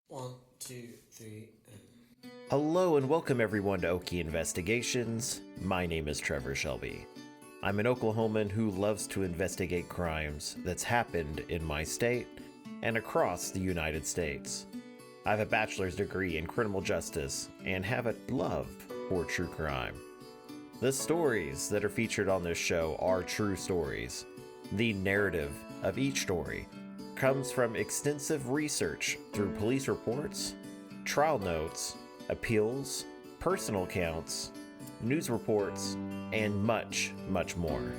One, two, three. Hello and welcome everyone to Okie Investigations. My name is Trevor Shelby. I'm an Oklahoman who loves to investigate crimes that's happened in my state and across the United States. I have a bachelor's degree in criminal justice and have a love for true crime. The stories that are featured on this show are true stories. The narrative of each story comes from extensive research through police reports, trial notes, appeals, personal accounts, news reports, and much, much more.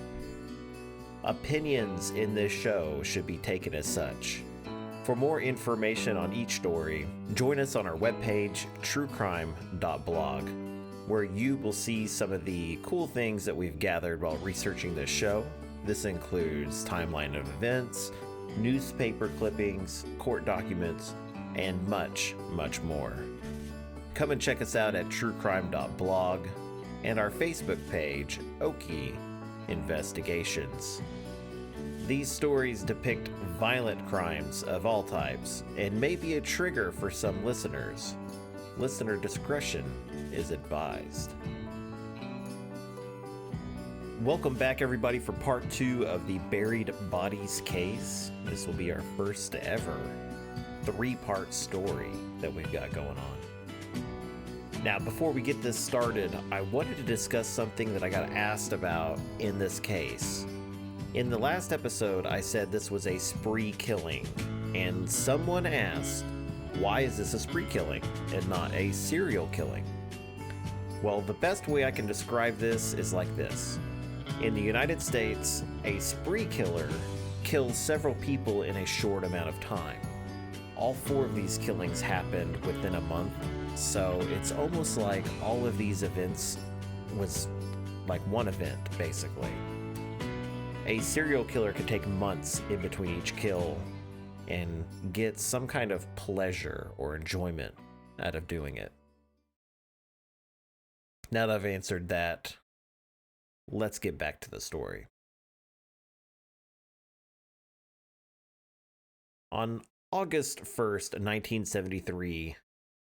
Opinions in this show should be taken as such. For more information on each story, join us on our webpage, truecrime.blog, where you will see some of the cool things that we've gathered while researching this show. This includes timeline of events, newspaper clippings, court documents, and much, much more. Come and check us out at truecrime.blog and our Facebook page, Okie Investigations. These stories depict violent crimes of all types and may be a trigger for some listeners. Listener discretion is advised. Welcome back, everybody, for part 2 of the Buried Bodies case. This will be our first ever 3-part story that we've got going on. Now, before we get this started, I wanted to discuss something that I got asked about in this case. In the last episode, I said this was a spree killing, and someone asked, why is this a spree killing and not a serial killing? Well, the best way I can describe this is like this. In the United States, a spree killer kills several people in a short amount of time. All 4 of these killings happened within a month, so it's almost like all of these events was like one event, basically. A serial killer could take months in between each kill and get some kind of pleasure or enjoyment out of doing it. Now that I've answered that, let's get back to the story. On August 1st, 1973,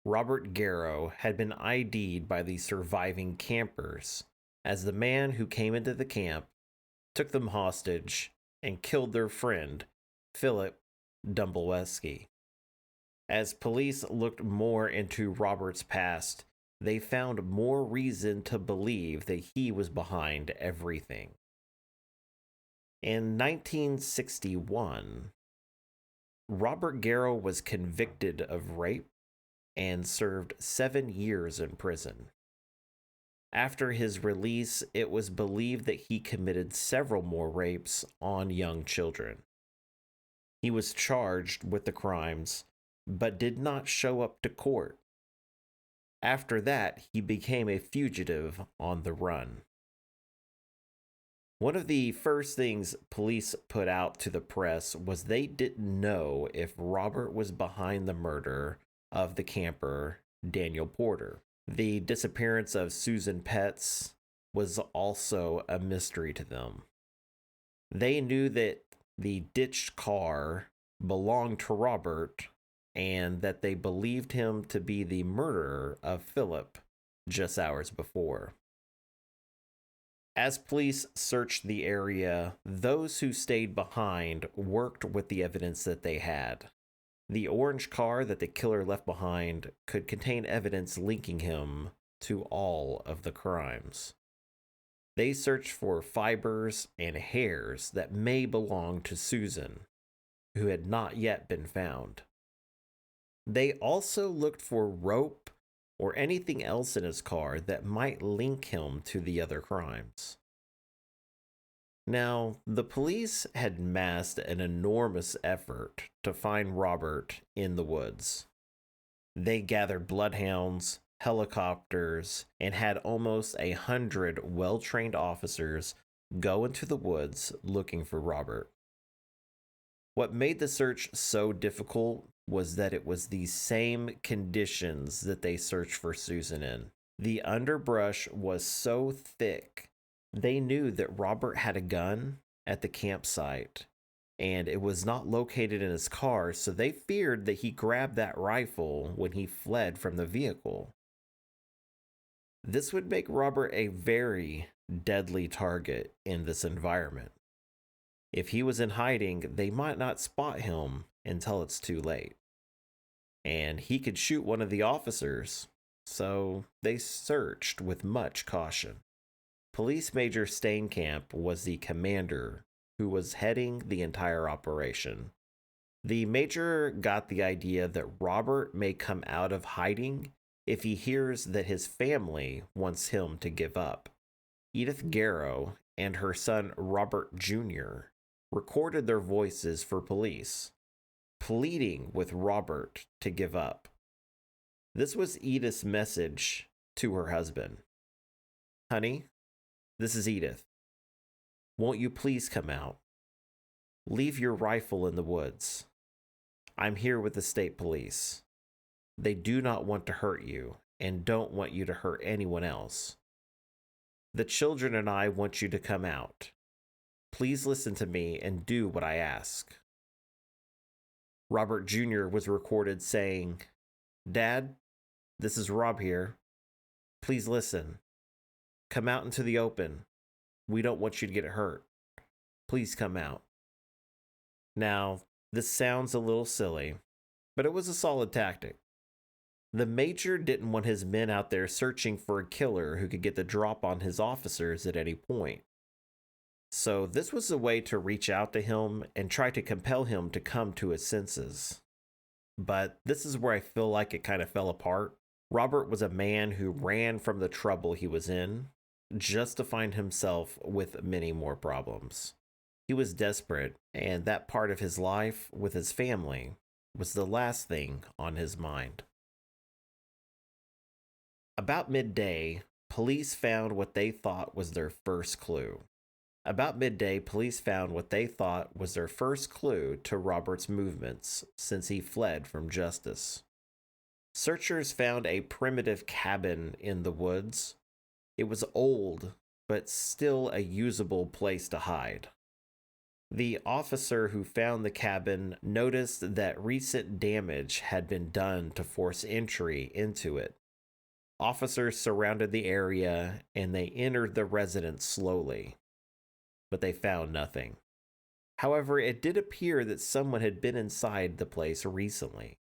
Robert Garrow had been ID'd by the surviving campers as the man who came into the camp, took them hostage, and killed their friend, Philip Dumblewski. As police looked more into Robert's past, they found more reason to believe that he was behind everything. In 1961, Robert Garrow was convicted of rape and served 7 years in prison. After his release, it was believed that he committed several more rapes on young children. He was charged with the crimes, but did not show up to court. After that, he became a fugitive on the run. One of the first things police put out to the press was they didn't know if Robert was behind the murder of the camper, Daniel Porter. The disappearance of Susan Petts was also a mystery to them. They knew that the ditched car belonged to Robert and that they believed him to be the murderer of Philip just hours before. As police searched the area, those who stayed behind worked with the evidence that they had. The orange car that the killer left behind could contain evidence linking him to all of the crimes. They searched for fibers and hairs that may belong to Susan, who had not yet been found. They also looked for rope or anything else in his car that might link him to the other crimes. Now, the police had massed an enormous effort to find Robert in the woods. They gathered bloodhounds, helicopters, and had almost 100 well-trained officers go into the woods looking for Robert. What made the search so difficult was that it was the same conditions that they searched for Susan in. The underbrush was so thick, they knew that Robert had a gun at the campsite, and it was not located in his car, so they feared that he grabbed that rifle when he fled from the vehicle. This would make Robert a very deadly target in this environment. If he was in hiding, they might not spot him until it's too late. And he could shoot one of the officers, so they searched with much caution. Police Major Steenkamp was the commander who was heading the entire operation. The major got the idea that Robert may come out of hiding if he hears that his family wants him to give up. Edith Garrow and her son Robert Jr. recorded their voices for police, pleading with Robert to give up. This was Edith's message to her husband. Honey, this is Edith. Won't you please come out? Leave your rifle in the woods. I'm here with the state police. They do not want to hurt you and don't want you to hurt anyone else. The children and I want you to come out. Please listen to me and do what I ask. Robert Jr. was recorded saying, Dad, this is Rob here. Please listen. Come out into the open. We don't want you to get hurt. Please come out. Now, this sounds a little silly, but it was a solid tactic. The major didn't want his men out there searching for a killer who could get the drop on his officers at any point. So this was a way to reach out to him and try to compel him to come to his senses. But this is where I feel like it kind of fell apart. Robert was a man who ran from the trouble he was in, just to find himself with many more problems. He was desperate, and that part of his life with his family was the last thing on his mind. About midday, police found what they thought was their first clue. To Robert's movements since he fled from justice. Searchers found a primitive cabin in the woods. It was old, but still a usable place to hide. The officer who found the cabin noticed that recent damage had been done to force entry into it. Officers surrounded the area and they entered the residence slowly, but they found nothing. However, it did appear that someone had been inside the place recently.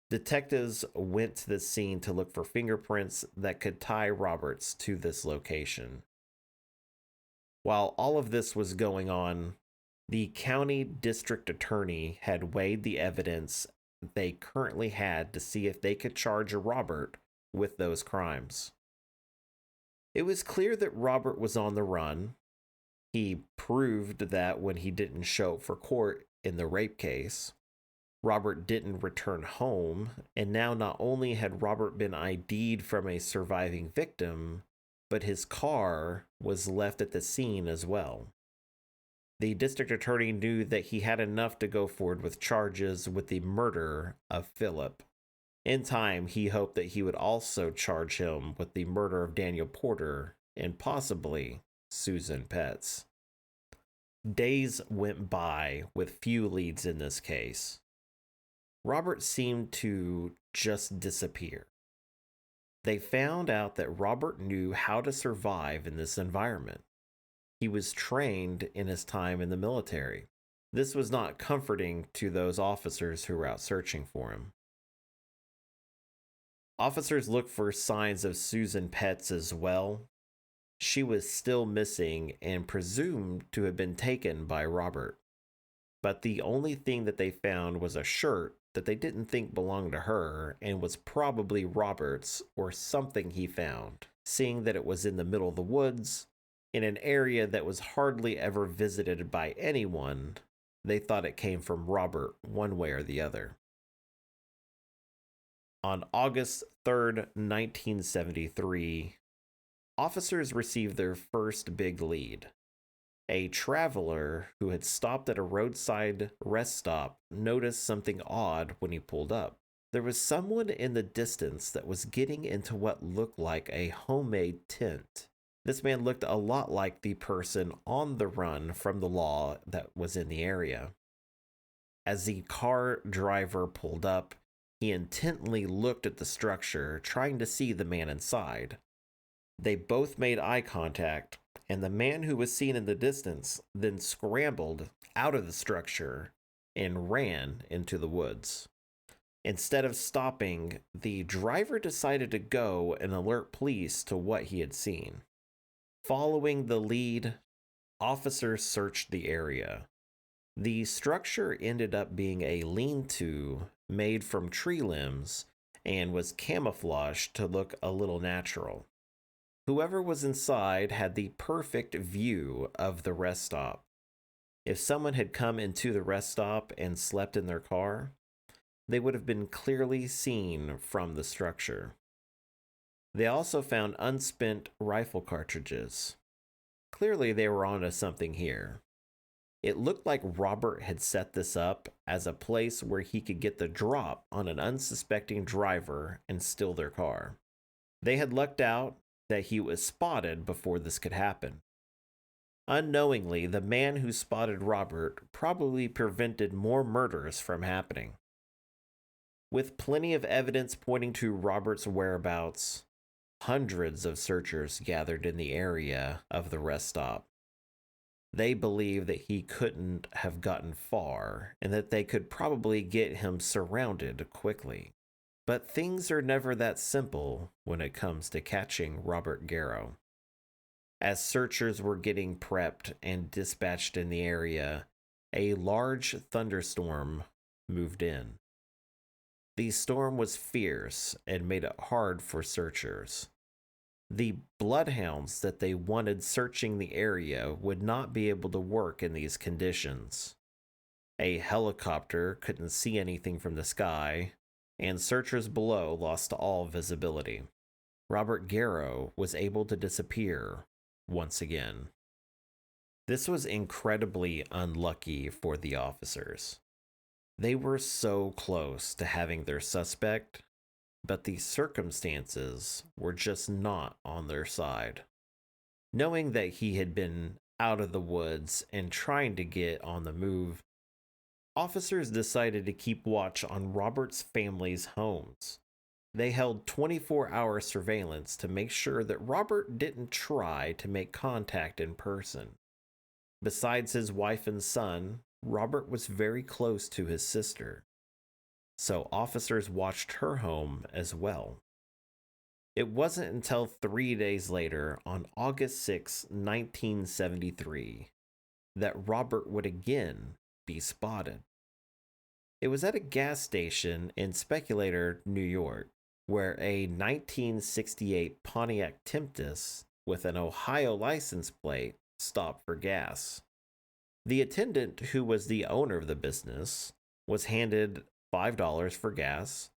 Detectives went to the scene to look for fingerprints that could tie Roberts to this location. While all of this was going on, the county district attorney had weighed the evidence they currently had to see if they could charge Robert with those crimes. It was clear that Robert was on the run. He proved that when he didn't show up for court in the rape case. Robert didn't return home, and now not only had Robert been ID'd from a surviving victim, but his car was left at the scene as well. The district attorney knew that he had enough to go forward with charges with the murder of Philip. In time, he hoped that he would also charge him with the murder of Daniel Porter and possibly Susan Petz. Days went by with few leads in this case. Robert seemed to just disappear. They found out that Robert knew how to survive in this environment. He was trained in his time in the military. This was not comforting to those officers who were out searching for him. Officers looked for signs of Susan Petz as well. She was still missing and presumed to have been taken by Robert. But the only thing that they found was a shirt that they didn't think belonged to her and was probably Robert's or something he found, seeing that it was in the middle of the woods, in an area that was hardly ever visited by anyone. They thought it came from Robert one way or the other. On August 3rd, 1973, officers received their first big lead. A traveler who had stopped at a roadside rest stop noticed something odd when he pulled up. There was someone in the distance that was getting into what looked like a homemade tent. This man looked a lot like the person on the run from the law that was in the area. As the car driver pulled up, he intently looked at the structure, trying to see the man inside. They both made eye contact, and the man who was seen in the distance then scrambled out of the structure and ran into the woods. Instead of stopping, the driver decided to go and alert police to what he had seen. Following the lead, officers searched the area. The structure ended up being a lean-to made from tree limbs and was camouflaged to look a little natural. Whoever was inside had the perfect view of the rest stop. If someone had come into the rest stop and slept in their car, they would have been clearly seen from the structure. They also found unspent rifle cartridges. Clearly, they were onto something here. It looked like Robert had set this up as a place where he could get the drop on an unsuspecting driver and steal their car. They had lucked out that he was spotted before this could happen. Unknowingly, the man who spotted Robert probably prevented more murders from happening. With plenty of evidence pointing to Robert's whereabouts, hundreds of searchers gathered in the area of the rest stop. They believed that he couldn't have gotten far and that they could probably get him surrounded quickly. But things are never that simple when it comes to catching Robert Garrow. As searchers were getting prepped and dispatched in the area, a large thunderstorm moved in. The storm was fierce and made it hard for searchers. The bloodhounds that they wanted searching the area would not be able to work in these conditions. A helicopter couldn't see anything from the sky, and searchers below lost all visibility. Robert Garrow was able to disappear once again. This was incredibly unlucky for the officers. They were so close to having their suspect, but the circumstances were just not on their side. Knowing that he had been out of the woods and trying to get on the move, officers decided to keep watch on Robert's family's homes. They held 24-hour surveillance to make sure that Robert didn't try to make contact in person. Besides his wife and son, Robert was very close to his sister, so officers watched her home as well. It wasn't until 3 days later, on August 6, 1973, that Robert would again be spotted. It was at a gas station in Speculator, New York, where a 1968 Pontiac Tempest with an Ohio license plate stopped for gas. The attendant, who was the owner of the business, was handed $5 for gas,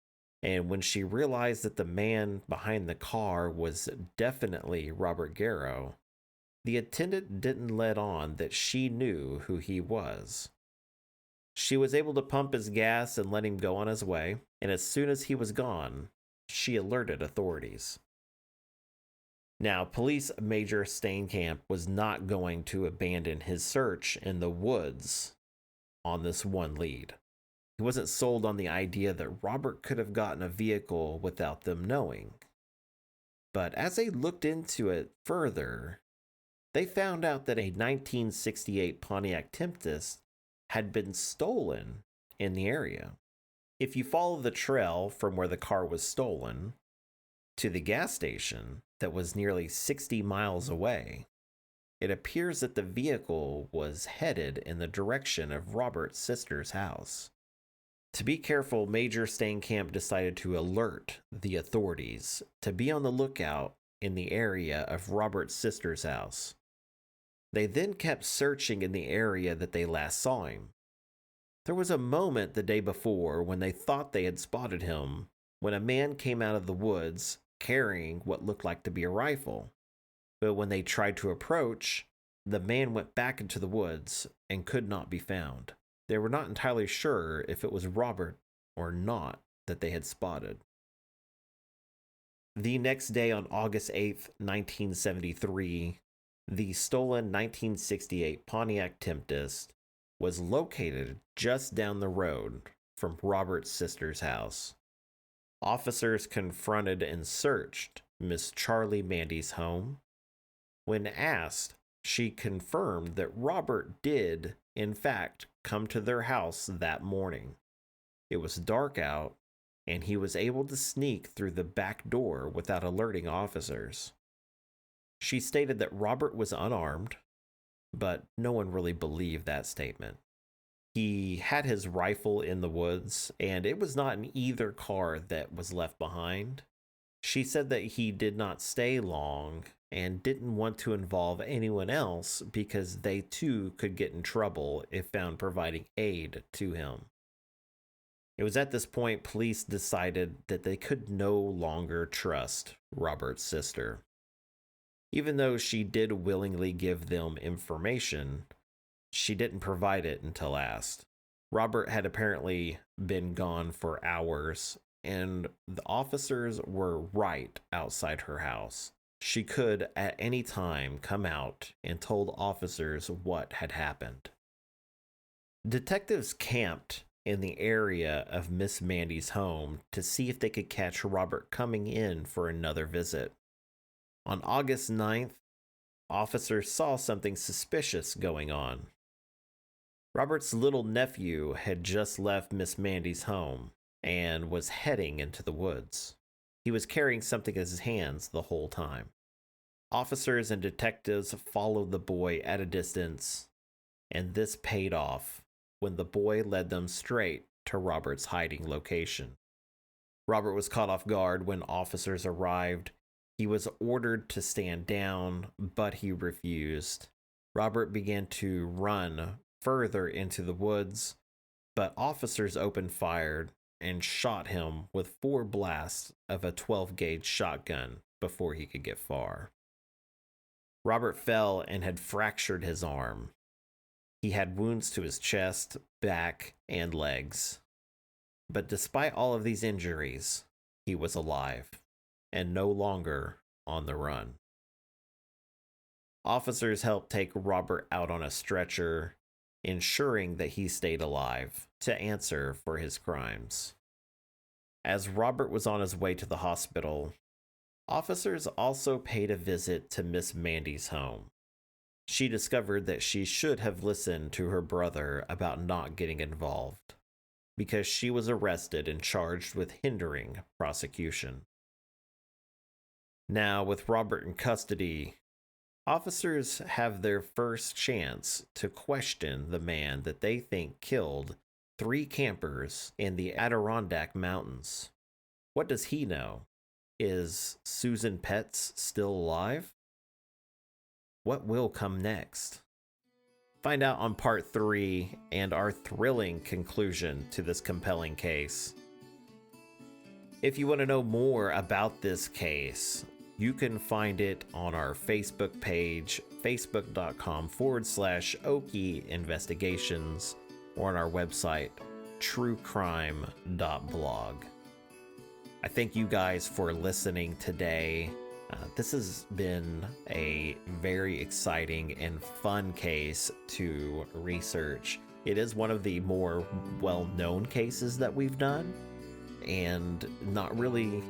and when she realized that the man behind the car was definitely Robert Garrow, the attendant didn't let on that she knew who he was. She was able to pump his gas and let him go on his way, and as soon as he was gone, she alerted authorities. Now, Police Major Steenkamp was not going to abandon his search in the woods on this one lead. He wasn't sold on the idea that Robert could have gotten a vehicle without them knowing. But as they looked into it further, they found out that a 1968 Pontiac Tempest had been stolen in the area. If you follow the trail from where the car was stolen to the gas station that was nearly 60 miles away, it appears that the vehicle was headed in the direction of Robert's sister's house. To be careful, Major Steenkamp decided to alert the authorities to be on the lookout in the area of Robert's sister's house. They then kept searching in the area that they last saw him. There was a moment the day before when they thought they had spotted him when a man came out of the woods carrying what looked like to be a rifle. But when they tried to approach, the man went back into the woods and could not be found. They were not entirely sure if it was Robert or not that they had spotted. The next day, on August 8th, 1973, the stolen 1968 Pontiac Tempest was located just down the road from Robert's sister's house. Officers confronted and searched Miss Charlie Mandy's home. When asked, she confirmed that Robert did, in fact, come to their house that morning. It was dark out, and he was able to sneak through the back door without alerting officers. She stated that Robert was unarmed, but no one really believed that statement. He had his rifle in the woods, and it was not in either car that was left behind. She said that he did not stay long and didn't want to involve anyone else because they too could get in trouble if found providing aid to him. It was at this point police decided that they could no longer trust Robert's sister. Even though she did willingly give them information, she didn't provide it until asked. Robert had apparently been gone for hours, and the officers were right outside her house. She could at any time come out and told officers what had happened. Detectives camped in the area of Miss Mandy's home to see if they could catch Robert coming in for another visit. On August 9th, officers saw something suspicious going on. Robert's little nephew had just left Miss Mandy's home and was heading into the woods. He was carrying something in his hands the whole time. Officers and detectives followed the boy at a distance, and this paid off when the boy led them straight to Robert's hiding location. Robert was caught off guard when officers arrived. He was ordered to stand down, but he refused. Robert began to run further into the woods, but officers opened fire and shot him with 4 blasts of a 12-gauge shotgun before he could get far. Robert fell and had fractured his arm. He had wounds to his chest, back, and legs. But despite all of these injuries, he was alive and no longer on the run. Officers helped take Robert out on a stretcher, ensuring that he stayed alive to answer for his crimes. As Robert was on his way to the hospital, officers also paid a visit to Miss Mandy's home. She discovered that she should have listened to her brother about not getting involved, because she was arrested and charged with hindering prosecution. Now, with Robert in custody, officers have their first chance to question the man that they think killed 3 campers in the Adirondack Mountains. What does he know? Is Susan Petz still alive? What will come next? Find out on part 3 and our thrilling conclusion to this compelling case. If you want to know more about this case, you can find it on our Facebook page, facebook.com/Okie Investigations, or on our website, truecrime.blog. I thank you guys for listening today. This has been a very exciting and fun case to research. It is one of the more well-known cases that we've done, and not really,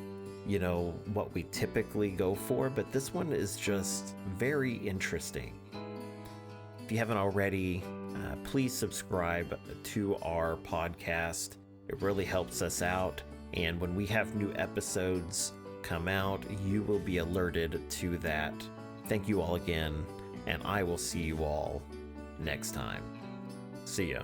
what we typically go for, but this one is just very interesting. If you haven't already, please subscribe to our podcast. It really helps us out, and when we have new episodes come out, you will be alerted to that. Thank you all again, and I will see you all next time. See ya.